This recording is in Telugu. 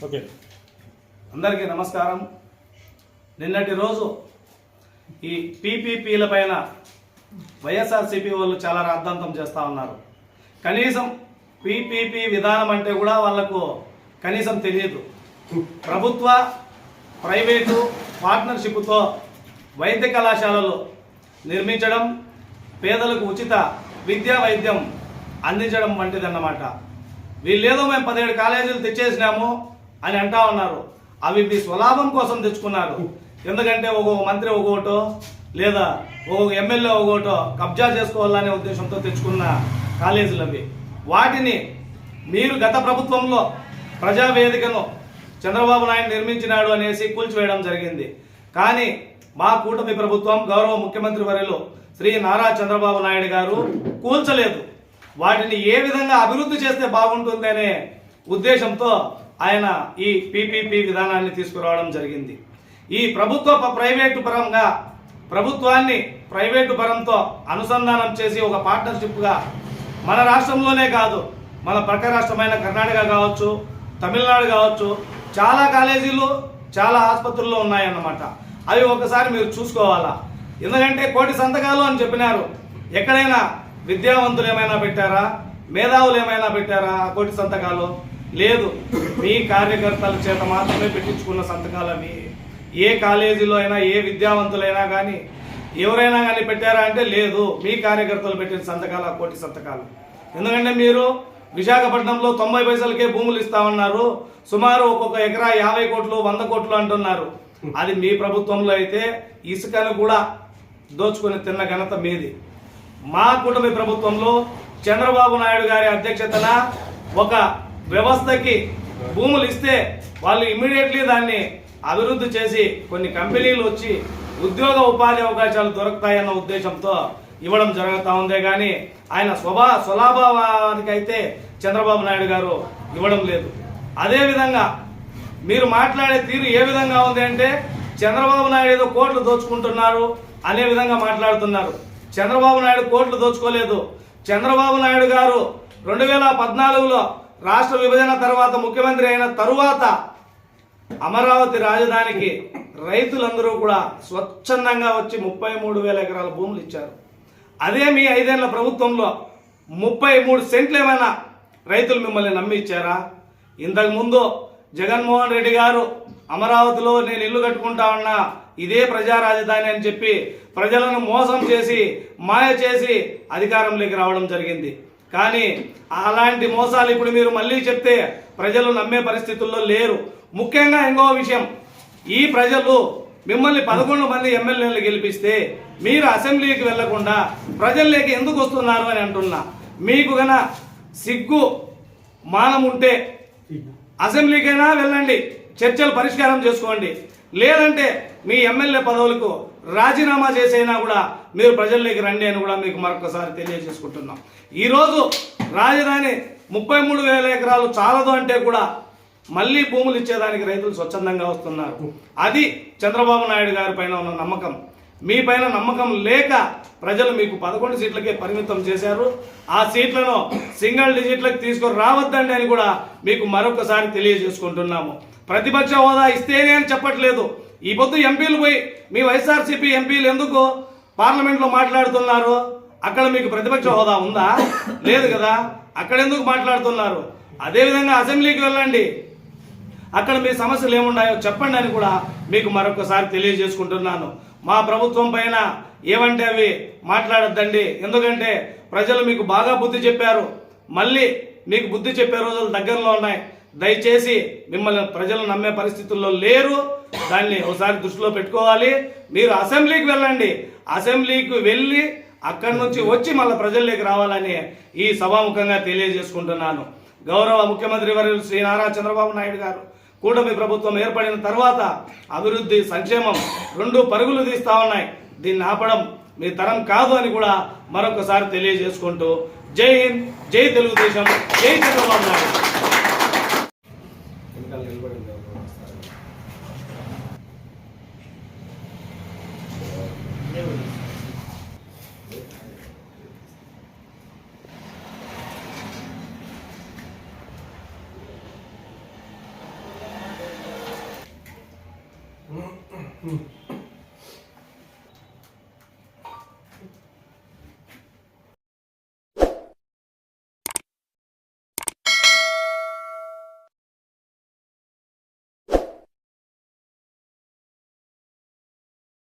ఓకే, అందరికీ నమస్కారం. నిన్నటి రోజు ఈ పీపీపీల పైన వైఎస్ఆర్సీపీ వాళ్ళు చాలా రాద్ధాంతం చేస్తూ ఉన్నారు. కనీసం పీపీపీ విధానం అంటే కూడా వాళ్లకు కనీసం తెలియదు. ప్రభుత్వ ప్రైవేటు పార్ట్నర్షిప్తో వైద్య కళాశాలలు నిర్మించడం, పేదలకు ఉచిత విద్యా వైద్యం అందించడం వంటిదన్నమాట. వీళ్ళేదో మేము 17 కాలేజీలు తెచ్చేసినాము అని అంటా ఉన్నారు. అవి మీ స్వలాభం కోసం తెచ్చుకున్నారు. ఎందుకంటే ఒక్కొక్క మంత్రి ఒక్కోటో లేదా ఒక్కొక్క ఎమ్మెల్యే ఒక్కోటో కబ్జా చేసుకోవాలనే ఉద్దేశంతో తెచ్చుకున్న కాలేజీలు అవి. వాటిని మీరు గత ప్రభుత్వంలో ప్రజావేదికను చంద్రబాబు నాయుడు నిర్మించినాడు అనేసి కూల్చివేయడం జరిగింది. కానీ మా కూటమి ప్రభుత్వం గౌరవ ముఖ్యమంత్రి వర్యులు శ్రీ నారా చంద్రబాబు నాయుడు గారు కూల్చలేదు. వాటిని ఏ విధంగా అభివృద్ధి చేస్తే బాగుంటుందనే ఉద్దేశంతో ఆయన ఈ పీపీపీ విధానాన్ని తీసుకురావడం జరిగింది. ఈ ప్రైవేటు పరంగా ప్రభుత్వాన్ని ప్రైవేటు పరంతో అనుసంధానం చేసి ఒక పార్ట్నర్షిప్గా మన రాష్ట్రంలోనే కాదు, మన పక్క రాష్ట్రమైన కర్ణాటక కావచ్చు, తమిళనాడు కావచ్చు, చాలా కాలేజీలు చాలా ఆసుపత్రుల్లో ఉన్నాయన్నమాట. అవి ఒకసారి మీరు చూసుకోవాలా. ఎందుకంటే 1 కోటి సంతకాలు అని చెప్పినారు. ఎక్కడైనా విద్యావంతులు ఏమైనా పెట్టారా, మేధావులు ఏమైనా పెట్టారా? 1 కోటి సంతకాలు లేదు. మీ కార్యకర్తల చేత మాత్రమే పెట్టించుకున్న సంతకాలు అవి. ఏ కాలేజీలో అయినా ఏ విద్యావంతులైనా కానీ ఎవరైనా కానీ పెట్టారా అంటే లేదు. మీ కార్యకర్తలు పెట్టిన సంతకాలు 1 కోటి సంతకాలు. ఎందుకంటే మీరు విశాఖపట్నంలో 90 పైసలకే భూములు ఇస్తామన్నారు. సుమారు ఒక్కొక్క ఎకరా 50 కోట్లు 100 కోట్లు అంటున్నారు. అది మీ ప్రభుత్వంలో అయితే ఇసుకను కూడా దోచుకొని తిన్న ఘనత మీది. మా కూటమి ప్రభుత్వంలో చంద్రబాబు నాయుడు గారి అధ్యక్షతన ఒక వ్యవస్థకి భూములు ఇస్తే వాళ్ళు ఇమ్మీడియట్లీ దాన్ని అభివృద్ధి చేసి కొన్ని కంపెనీలు వచ్చి ఉద్యోగ ఉపాధి అవకాశాలు దొరుకుతాయన్న ఉద్దేశంతో ఇవ్వడం జరుగుతూ ఉందే కానీ ఆయన స్వలాభానికి అయితే చంద్రబాబు నాయుడు గారు ఇవ్వడం లేదు. అదేవిధంగా మీరు మాట్లాడే తీరు ఏ విధంగా ఉంది అంటే చంద్రబాబు నాయుడు ఏదో కోట్లు దోచుకుంటున్నారు అనే విధంగా మాట్లాడుతున్నారు. చంద్రబాబు నాయుడు కోట్లు దోచుకోలేదు. చంద్రబాబు నాయుడు గారు 2014లో రాష్ట్ర విభజన తర్వాత ముఖ్యమంత్రి అయిన తరువాత అమరావతి రాజధానికి రైతులందరూ కూడా స్వచ్ఛందంగా వచ్చి 33,000 ఎకరాల భూములు ఇచ్చారు. అదే మీ 5 ఏళ్ల ప్రభుత్వంలో 33 సెంట్లు ఏమైనా రైతులు మిమ్మల్ని నమ్మి ఇచ్చారా? ఇంతకుముందు జగన్మోహన్ రెడ్డి గారు అమరావతిలో నేను ఇల్లు కట్టుకుంటా ఉన్నా, ఇదే ప్రజా రాజధాని అని చెప్పి ప్రజలను మోసం చేసి మాయ చేసి అధికారంలోకి రావడం జరిగింది. కానీ అలాంటి మోసాలు ఇప్పుడు మీరు మళ్ళీ చెప్తే ప్రజలు నమ్మే పరిస్థితుల్లో లేరు. ముఖ్యంగా ఇంకో విషయం, ఈ ప్రజలు మిమ్మల్ని 11 మంది ఎమ్మెల్యేలు గెలిపిస్తే మీరు అసెంబ్లీకి వెళ్లకుండా ప్రజల్లోకి ఎందుకు వస్తున్నారు అని అంటున్నా. మీకు గన సిగ్గు మానం ఉంటే అసెంబ్లీకైనా వెళ్ళండి, చర్చలు పరిష్కారం చేసుకోండి. లేదంటే మీ ఎమ్మెల్యే పదవులకు రాజీనామా చేసైనా కూడా మీరు ప్రజల్లోకి రండి అని కూడా మీకు మరొకసారి తెలియజేసుకుంటున్నాం. ఈరోజు రాజధాని 33,000 ఎకరాలు చాలదు అంటే కూడా మళ్ళీ భూములు ఇచ్చేదానికి రైతులు స్వచ్ఛందంగా వస్తున్నారు. అది చంద్రబాబు నాయుడు గారి పైన ఉన్న నమ్మకం. మీ పైన నమ్మకం లేక ప్రజలు మీకు 11 సీట్లకే పరిమితం చేశారు. ఆ సీట్లను సింగిల్ డిజిట్లకు తీసుకొని రావద్దండి అని కూడా మీకు మరొకసారి తెలియజేసుకుంటున్నాము. ప్రతిపక్ష హోదా ఇస్తేనే అని చెప్పట్లేదు. ఈ పొద్దు ఎంపీలు పోయి మీ వైఎస్ఆర్సీపీ ఎంపీలు ఎందుకు పార్లమెంట్లో మాట్లాడుతున్నారు? అక్కడ మీకు ప్రతిపక్ష హోదా ఉందా? లేదు కదా. అక్కడ ఎందుకు మాట్లాడుతున్నారు? అదేవిధంగా అసెంబ్లీకి వెళ్ళండి, అక్కడ మీ సమస్యలు ఏమున్నాయో చెప్పండి అని కూడా మీకు మరొకసారి తెలియజేసుకుంటున్నాను. మా ప్రభుత్వం పైన ఏమంటే అవి మాట్లాడొద్దండి. ఎందుకంటే ప్రజలు మీకు బాగా బుద్ధి చెప్పారు. మళ్ళీ మీకు బుద్ధి చెప్పే రోజులు దగ్గరలో ఉన్నాయి. దయచేసి మిమ్మల్ని ప్రజలు నమ్మే పరిస్థితుల్లో లేరు. దాన్ని ఒకసారి దృష్టిలో పెట్టుకోవాలి. మీరు అసెంబ్లీకి వెళ్ళండి, అసెంబ్లీకి వెళ్ళి అక్కడి నుంచి వచ్చి మళ్ళీ ప్రజల్లోకి రావాలని ఈ సభాముఖంగా తెలియజేసుకుంటున్నాను. గౌరవ ముఖ్యమంత్రి వర్యులు శ్రీ నారా చంద్రబాబు నాయుడు గారు కూటమి ప్రభుత్వం ఏర్పడిన తర్వాత అభివృద్ధి సంక్షేమం 2 పరుగులు తీస్తా ఉన్నాయి. దీన్ని ఆపడం మీ తరం కాదు అని కూడా మరొకసారి తెలియజేసుకుంటూ జై హింద్, జై తెలుగుదేశం, జై చంద్రబాబు నాయుడు. ఉమ్.